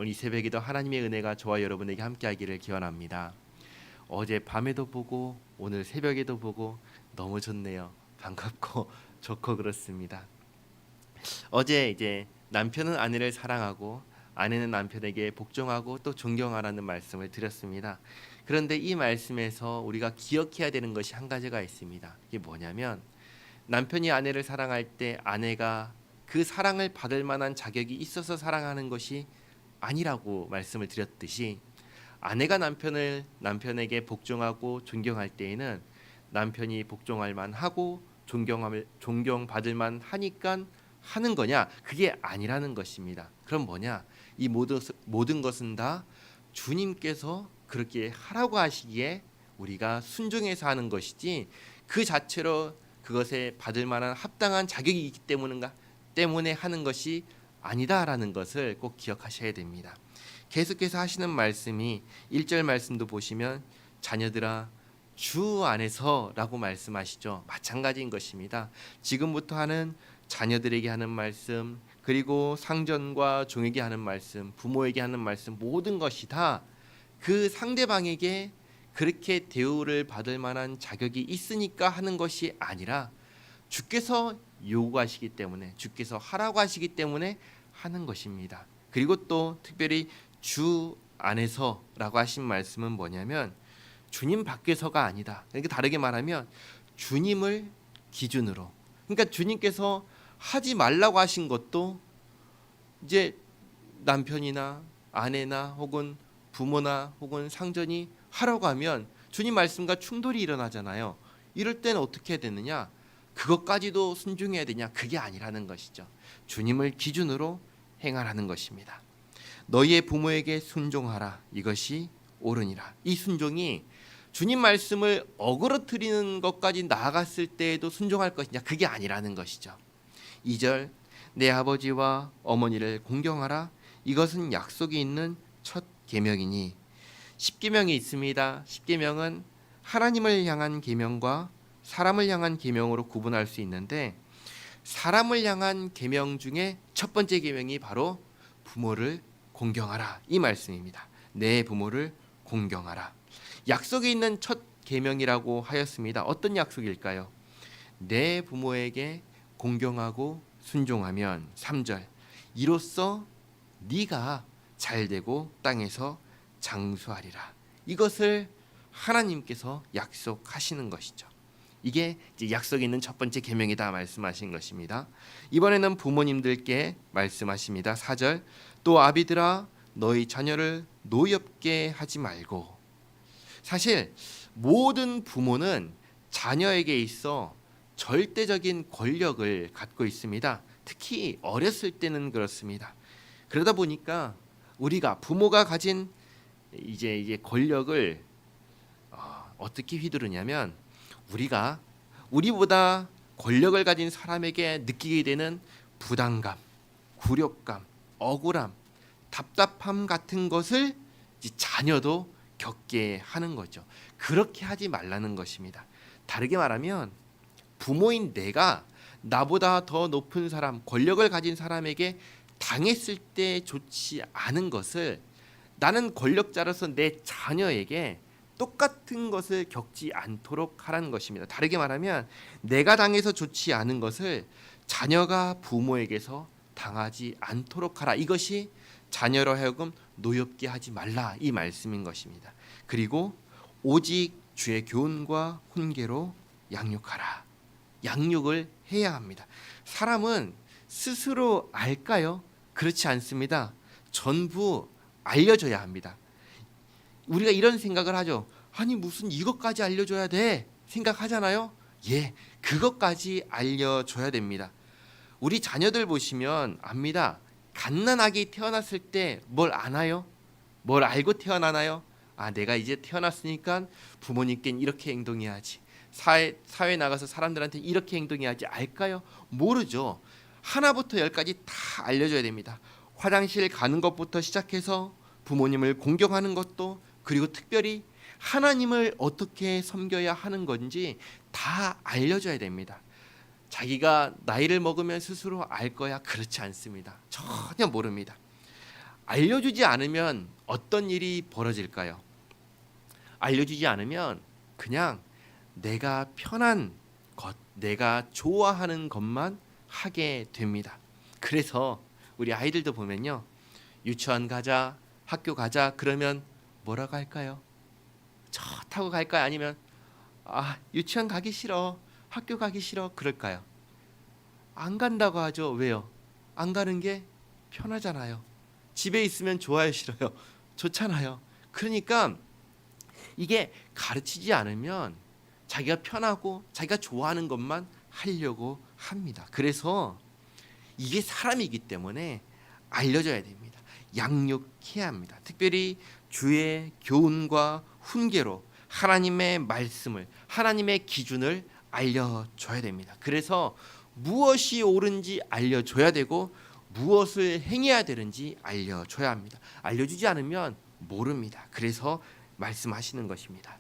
오늘 이 새벽에도 하나님의 은혜가 저와 여러분에게 함께하기를 기원합니다. 어제 밤에도 보고 오늘 새벽에도 보고 너무 좋네요. 반갑고 좋고 그렇습니다. 어제 이제 남편은 아내를 사랑하고 아내는 남편에게 복종하고 또 존경하라는 말씀을 드렸습니다. 그런데 이 말씀에서 우리가 기억해야 되는 것이 한 가지가 있습니다. 이게 뭐냐면 남편이 아내를 사랑할 때 아내가 그 사랑을 받을 만한 자격이 있어서 사랑하는 것이 아니라고 말씀을 드렸듯이 아내가 남편에게 복종하고 존경할 때에는 남편이 복종할 만하고 존경받을 만하니까 하는 거냐? 그게 아니라는 것입니다. 그럼 뭐냐? 이 모든 것은 다 주님께서 그렇게 하라고 하시기에 우리가 순종해서 하는 것이지 그 자체로 그것에 받을 만한 합당한 자격이 있기 때문에 하는 것이 아니다라는 것을 꼭 기억하셔야 됩니다. 계속해서 하시는 말씀이 1절 말씀도 보시면 자녀들아 주 안에서라고 말씀하시죠. 마찬가지인 것입니다. 지금부터 하는 자녀들에게 하는 말씀, 그리고 상전과 종에게 하는 말씀, 부모에게 하는 말씀, 모든 것이 다 그 상대방에게 그렇게 대우를 받을 만한 자격이 있으니까 하는 것이 아니라 주께서 요구하시기 때문에, 주께서 하라고 하시기 때문에 하는 것입니다. 그리고 또 특별히 주 안에서라고 하신 말씀은 뭐냐면 주님 밖에서가 아니다. 그러니까 다르게 말하면 주님을 기준으로, 그러니까 주님께서 하지 말라고 하신 것도 이제 남편이나 아내나 혹은 부모나 혹은 상전이 하라고 하면 주님 말씀과 충돌이 일어나잖아요. 이럴 때는 어떻게 해야 되느냐? 그것까지도 순종해야 되냐? 그게 아니라는 것이죠. 주님을 기준으로 행하라는 것입니다. 너희의 부모에게 순종하라. 이것이 옳으니라. 이 순종이 주님 말씀을 어그러뜨리는 것까지 나아갔을 때에도 순종할 것이냐? 그게 아니라는 것이죠. 2절 내 아버지와 어머니를 공경하라. 이것은 약속이 있는 첫 계명이니. 10계명이 있습니다. 10계명은 하나님을 향한 계명과 사람을 향한 계명으로 구분할 수 있는데 사람을 향한 계명 중에 첫 번째 계명이 바로 부모를 공경하라 이 말씀입니다. 내 부모를 공경하라. 약속이 있는 첫 계명이라고 하였습니다. 어떤 약속일까요? 내 부모에게 공경하고 순종하면 3절 이로써 네가 잘되고 땅에서 장수하리라. 이것을 하나님께서 약속하시는 것이죠. 이게 이제 약속이 있는 첫 번째 계명이다 말씀하신 것입니다. 이번에는 부모님들께 말씀하십니다. 4절 또 아비들아 너희 자녀를 노엽게 하지 말고. 사실 모든 부모는 자녀에게 있어 절대적인 권력을 갖고 있습니다. 특히 어렸을 때는 그렇습니다. 그러다 보니까 우리가 부모가 가진 이제 권력을 어떻게 휘두르냐면 우리보다 권력을 가진 사람에게 느끼게 되는 부담감, 굴욕감, 억울함, 답답함 같은 것을 자녀도 겪게 하는 거죠. 그렇게 하지 말라는 것입니다. 다르게 말하면 부모인 내가 나보다 더 높은 사람, 권력을 가진 사람에게 당했을 때 좋지 않은 것을 나는 권력자로서 내 자녀에게 똑같은 것을 겪지 않도록 하라는 것입니다. 다르게 말하면 내가 당해서 좋지 않은 것을 자녀가 부모에게서 당하지 않도록 하라. 이것이 자녀로 하여금 노엽게 하지 말라 이 말씀인 것입니다. 그리고 오직 주의 교훈과 훈계로 양육하라. 양육을 해야 합니다. 사람은 스스로 알까요? 그렇지 않습니다. 전부 알려줘야 합니다. 우리가 이런 생각을 하죠. 아니 무슨 이것까지 알려줘야 돼 생각하잖아요. 예, 그것까지 알려줘야 됩니다. 우리 자녀들 보시면 압니다. 갓난아기 태어났을 때 뭘 아나요? 뭘 알고 태어나나요? 아, 내가 이제 태어났으니까 부모님께 이렇게 행동해야지. 사회 나가서 사람들한테 이렇게 행동해야지 알까요? 모르죠. 하나부터 열까지 다 알려줘야 됩니다. 화장실 가는 것부터 시작해서 부모님을 공경하는 것도, 그리고 특별히 하나님을 어떻게 섬겨야 하는 건지 다 알려줘야 됩니다. 자기가 나이를 먹으면 스스로 알 거야? 그렇지 않습니다. 전혀 모릅니다. 알려주지 않으면 어떤 일이 벌어질까요? 알려주지 않으면 그냥 내가 편한 것, 내가 좋아하는 것만 하게 됩니다. 그래서 우리 아이들도 보면요, 유치원 가자, 학교 가자 그러면 뭐라고 할까요? 좋다고 갈까요? 아니면 유치원 가기 싫어, 학교 가기 싫어 그럴까요? 안 간다고 하죠. 왜요? 안 가는 게 편하잖아요. 집에 있으면 좋아요, 싫어요? 좋잖아요. 그러니까 이게 가르치지 않으면 자기가 편하고 자기가 좋아하는 것만 하려고 합니다. 그래서 이게 사람이기 때문에 알려줘야 됩니다. 양육해야 합니다. 특별히 주의 교훈과 훈계로 하나님의 말씀을, 하나님의 기준을 알려줘야 됩니다. 그래서 무엇이 옳은지 알려줘야 되고 무엇을 행해야 되는지 알려줘야 합니다. 알려주지 않으면 모릅니다. 그래서 말씀하시는 것입니다.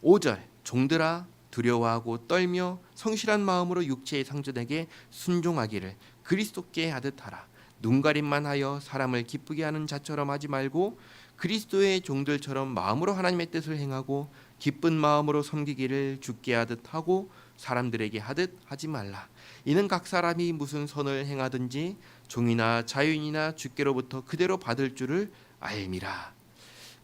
5절, 종들아 두려워하고 떨며 성실한 마음으로 육체의 상전에게 순종하기를 그리스도께 하듯 하라. 눈가림만 하여 사람을 기쁘게 하는 자처럼 하지 말고 그리스도의 종들처럼 마음으로 하나님의 뜻을 행하고 기쁜 마음으로 섬기기를 주께 하듯 하고 사람들에게 하듯 하지 말라. 이는 각 사람이 무슨 선을 행하든지 종이나 자유인이나 주께로부터 그대로 받을 줄을 알미라.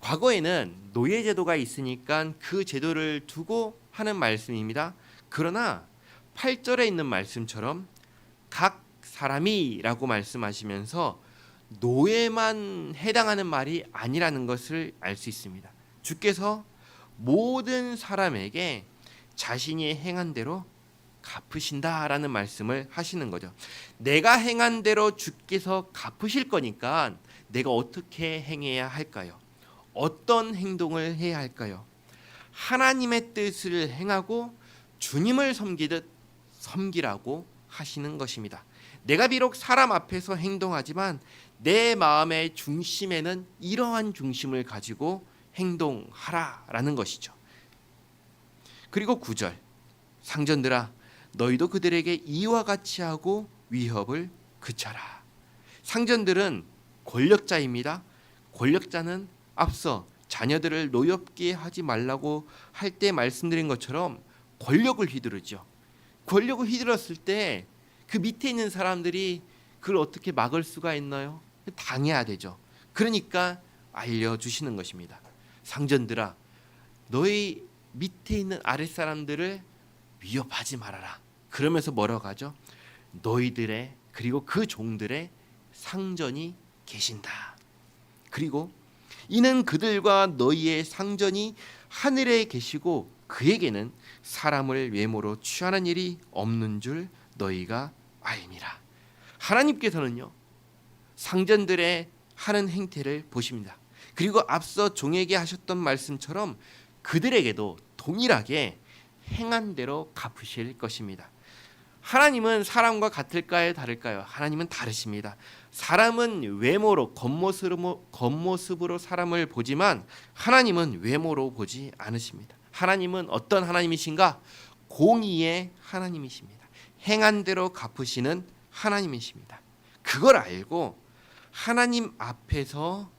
과거에는 노예 제도가 있으니까 그 제도를 두고 하는 말씀입니다. 그러나 8절에 있는 말씀처럼 각 사람이라고 말씀하시면서 노예만 해당하는 말이 아니라는 것을 알 수 있습니다. 주께서 모든 사람에게 자신이 행한 대로 갚으신다라는 말씀을 하시는 거죠. 내가 행한 대로 주께서 갚으실 거니까 내가 어떻게 행해야 할까요? 어떤 행동을 해야 할까요? 하나님의 뜻을 행하고 주님을 섬기듯 섬기라고 하시는 것입니다. 내가 비록 사람 앞에서 행동하지만 내 마음의 중심에는 이러한 중심을 가지고 행동하라라는 것이죠. 그리고 9절, 상전들아 너희도 그들에게 이와 같이 하고 위협을 그쳐라. 상전들은 권력자입니다. 권력자는 앞서 자녀들을 노엽게 하지 말라고 할 때 말씀드린 것처럼 권력을 휘두르죠. 권력을 휘둘렀을 때 그 밑에 있는 사람들이 그걸 어떻게 막을 수가 있나요? 당해야 되죠. 그러니까 알려주시는 것입니다. 상전들아 너희 밑에 있는 아랫사람들을 위협하지 말아라. 그러면서 뭐라고 하죠? 너희들의 그리고 그 종들의 상전이 계신다. 그리고 이는 그들과 너희의 상전이 하늘에 계시고 그에게는 사람을 외모로 취하는 일이 없는 줄 너희가 알미라. 하나님께서는요 상전들의 하는 행태를 보십니다. 그리고 앞서 종에게 하셨던 말씀처럼 그들에게도 동일하게 행한 대로 갚으실 것입니다. 하나님은 사람과 같을까요? 다를까요? 하나님은 다르십니다. 사람은 외모로 겉모습으로 사람을 보지만 하나님은 외모로 보지 않으십니다. 하나님은 어떤 하나님이신가? 공의의 하나님이십니다. 행한 대로 갚으시는 하나님이십니다. 그걸 알고 하나님 앞에서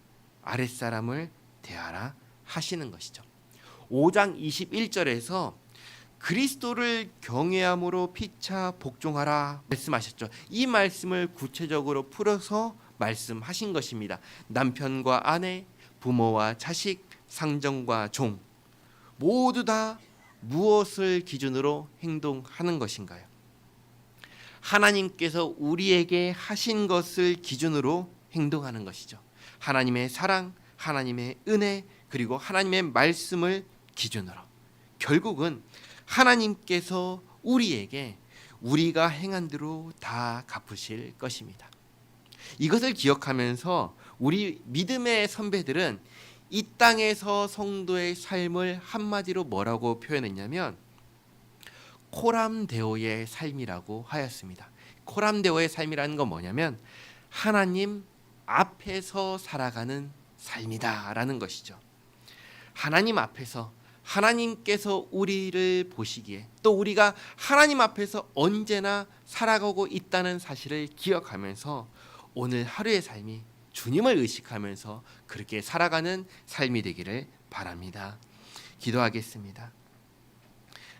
아랫사람을 대하라 하시는 것이죠. 5장 21절에서 그리스도를 경외함으로 피차 복종하라 말씀하셨죠. 이 말씀을 구체적으로 풀어서 말씀하신 것입니다. 남편과 아내, 부모와 자식, 상전과 종 모두 다 무엇을 기준으로 행동하는 것인가요? 하나님께서 우리에게 하신 것을 기준으로 행동하는 것이죠. 하나님의 사랑, 하나님의 은혜, 그리고 하나님의 말씀을 기준으로 결국은 하나님께서 우리에게 우리가 행한 대로 다 갚으실 것입니다. 이것을 기억하면서 우리 믿음의 선배들은 이 땅에서 성도의 삶을 한마디로 뭐라고 표현했냐면 코람데오의 삶이라고 하였습니다. 코람데오의 삶이라는 건 뭐냐면 하나님 앞에서 살아가는 삶이다라는 것이죠. 하나님 앞에서 하나님께서 우리를 보시기에 또 우리가 하나님 앞에서 언제나 살아가고 있다는 사실을 기억하면서 오늘 하루의 삶이 주님을 의식하면서 그렇게 살아가는 삶이 되기를 바랍니다. 기도하겠습니다.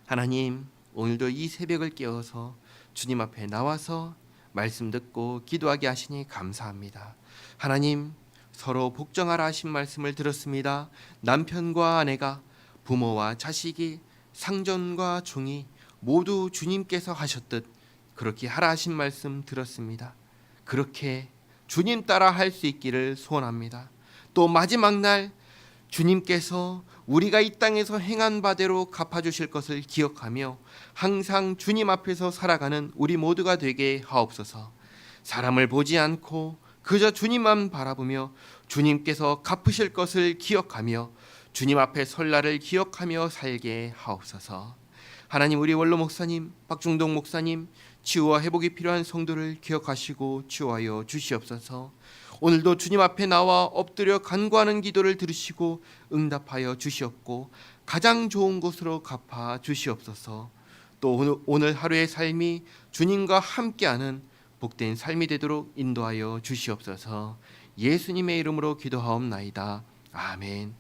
하나님, 오늘도 이 새벽을 깨워서 주님 앞에 나와서 말씀 듣고 기도하게 하시니 감사합니다. 하나님, 서로 복종하라 하신 말씀을 들었습니다. 남편과 아내가, 부모와 자식이, 상전과 종이 모두 주님께서 하셨듯 그렇게 하라 하신 말씀 들었습니다. 그렇게 주님 따라 할 수 있기를 소원합니다. 또 마지막 날 주님께서 우리가 이 땅에서 행한 바대로 갚아주실 것을 기억하며 항상 주님 앞에서 살아가는 우리 모두가 되게 하옵소서. 사람을 보지 않고 그저 주님만 바라보며 주님께서 갚으실 것을 기억하며 주님 앞에 설 날을 기억하며 살게 하옵소서. 하나님, 우리 원로 목사님, 박중동 목사님, 치유와 회복이 필요한 성도를 기억하시고 치유하여 주시옵소서. 오늘도 주님 앞에 나와 엎드려 간구하는 기도를 들으시고 응답하여 주시옵고 가장 좋은 곳으로 갚아 주시옵소서. 또 오늘 하루의 삶이 주님과 함께하는 복된 삶이 되도록 인도하여 주시옵소서. 예수님의 이름으로 기도하옵나이다. 아멘.